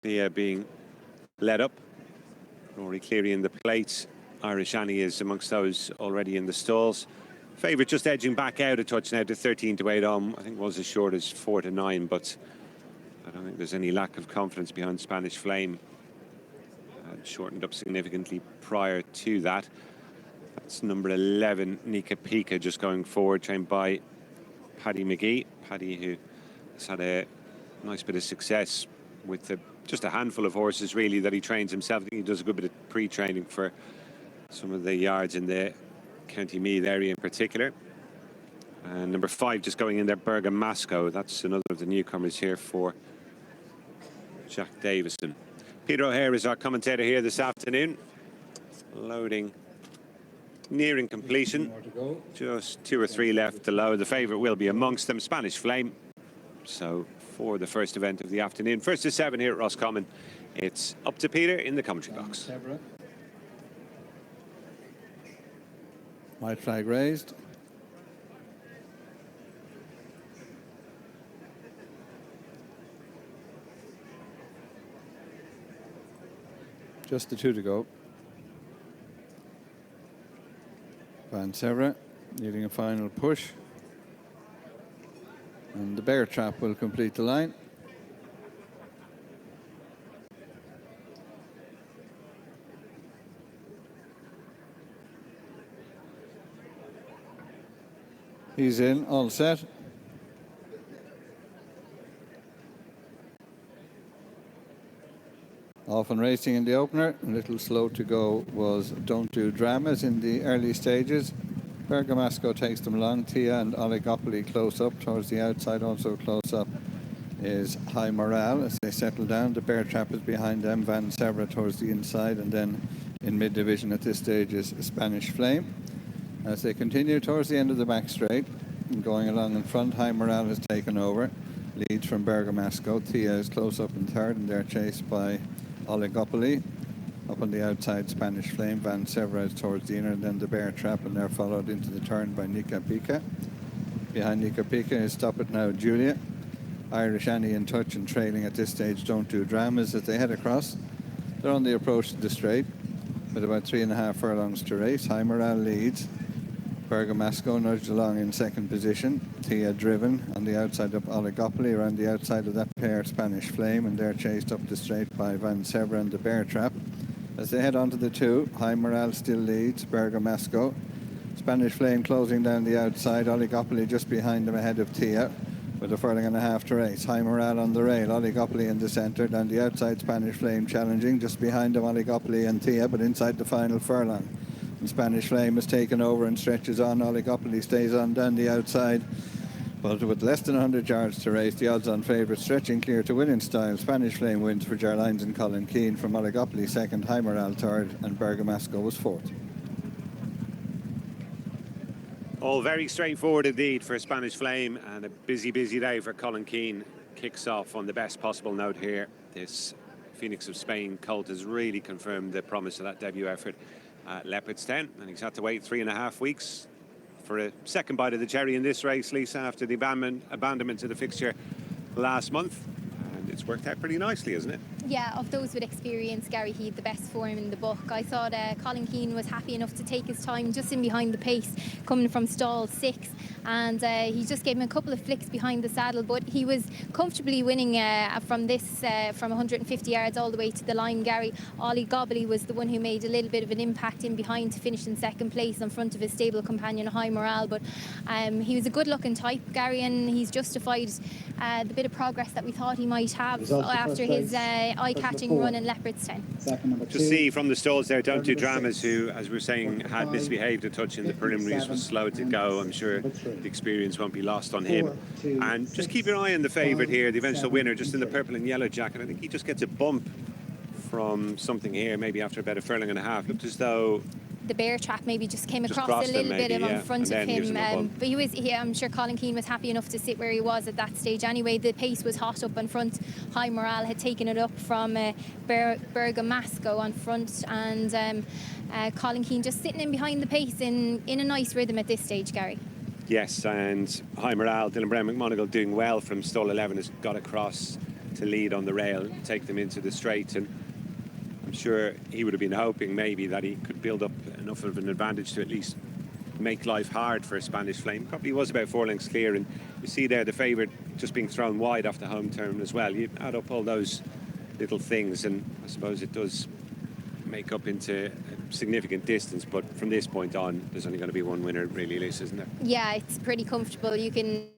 Thea being led up. Rory Cleary in the plates. Irish Annie is amongst those already in the stalls. Favourite just edging back out a touch now to 13 to 8 on. I think was as short as 4 to 9, but I don't think there's any lack of confidence behind Spanish Flame. Shortened up significantly prior to that. That's number 11, Nika Pika, just going forward, trained by Paddy McGee. Paddy, who has had a nice bit of success with just a handful of horses, really, that he trains himself. I think he does a good bit of pre-training for some of the yards in the County Meath area in particular. And number 5 just going in there, Bergamasco. That's another of the newcomers here for Jack Davison. Peter O'Hare is our commentator here this afternoon. Loading, nearing completion. Just 2 or 3 left to load. The favourite will be amongst them, Spanish Flame. So for the first event of the afternoon, 1st to 7 here at Roscommon, it's up to Peter in the commentary box. White flag raised. Just the 2 to go. Van Severa needing a final push. And the Bear Trap will complete the line. He's in, all set. Off and racing in the opener. A little slow to go was Don't Do Dramas in the early stages. Bergamasco takes them along. Tia and Oligopoly close up. Towards the outside, also close up, is High Morale as they settle down. The Bear Trap is behind them. Van Severa towards the inside, and then in mid-division at this stage is Spanish Flame. As they continue towards the end of the back straight, and going along in front, High Morale has taken over. Leads from Bergamasco. Tia is close up in third, and they're chased by Oligopoly. Up on the outside, Spanish Flame. Van Severa is towards the inner, and then the Bear Trap, and they're followed into the turn by Nika Pika. Behind Nika Pika is Stop It Now Julia. Irish Annie in touch and trailing at this stage, Don't Do Dramas as they head across. They're on the approach to the straight with about 3.5 furlongs to race. High Morale leads. Bergamasco nudged along in second position. Tia driven on the outside of Oligopoly. Around the outside of that pair, Spanish Flame, and they're chased up the straight by Van Severa and the Bear Trap. As they head on to the 2, High Morale still leads. Bergamasco. Spanish Flame closing down the outside. Oligopoly just behind them ahead of Tia with 1.5 furlongs to race. High Morale on the rail. Oligopoly in the centre. Down the outside, Spanish Flame challenging. Just behind them, Oligopoly and Tia, but inside the final furlong. And Spanish Flame has taken over and stretches on. Oligopoly stays on down the outside. But with less than 100 yards to race, the odds-on favourite stretching clear to win in style. Spanish Flame wins for Jarlines and Colin Keane. From Oligopoly second, High Morale third, and Bergamasco was fourth. All very straightforward indeed for Spanish Flame, and a busy day for Colin Keane. Kicks off on the best possible note here. This Phoenix of Spain colt has really confirmed the promise of that debut effort at Leopardstown, and he's had to wait 3.5 weeks for a second bite of the cherry in this race, Lisa, after the abandonment of the fixture last month. And it's worked out pretty nicely, hasn't it? Yeah, of those with experience, Gary, he had the best form in the book. I thought Colin Keane was happy enough to take his time just in behind the pace, coming from stall 6, and he just gave him a couple of flicks behind the saddle, but he was comfortably winning from 150 yards all the way to the line, Gary. Oligopoly was the one who made a little bit of an impact in behind to finish in second place in front of his stable companion High Morale, but he was a good looking type, Gary, and he's justified the bit of progress that we thought he might have after his eye-catching run in Leopardstown. To see from the stalls there, Don't Do Dramas, who, as we were saying, had misbehaved a touch in the preliminaries, was slow to go. I'm sure the experience won't be lost on him. And just keep your eye on the favourite here, the eventual winner, just in the purple and yellow jacket. I think he just gets a bump from something here, maybe after about 1.5 furlongs. Looked as though the Bear Trap maybe just came across a little bit in front of him, but I'm sure Colin Keane was happy enough to sit where he was at that stage anyway. The pace was hot up in front. High Morale had taken it up from Bergamasco on front, and Colin Keane just sitting in behind the pace in a nice rhythm at this stage, Gary. Yes, and High Morale, Dylan Brown McMonagle doing well from stall 11, has got across to lead on the rail, take them into the straight, and I'm sure he would have been hoping maybe that he could build up enough of an advantage to at least make life hard for a Spanish Flame. Probably was about 4 lengths clear, and you see there the favourite just being thrown wide off the home turn as well. You add up all those little things, and I suppose it does make up into a significant distance, but from this point on there's only going to be one winner really, Liz, isn't there? Yeah, it's pretty comfortable. You can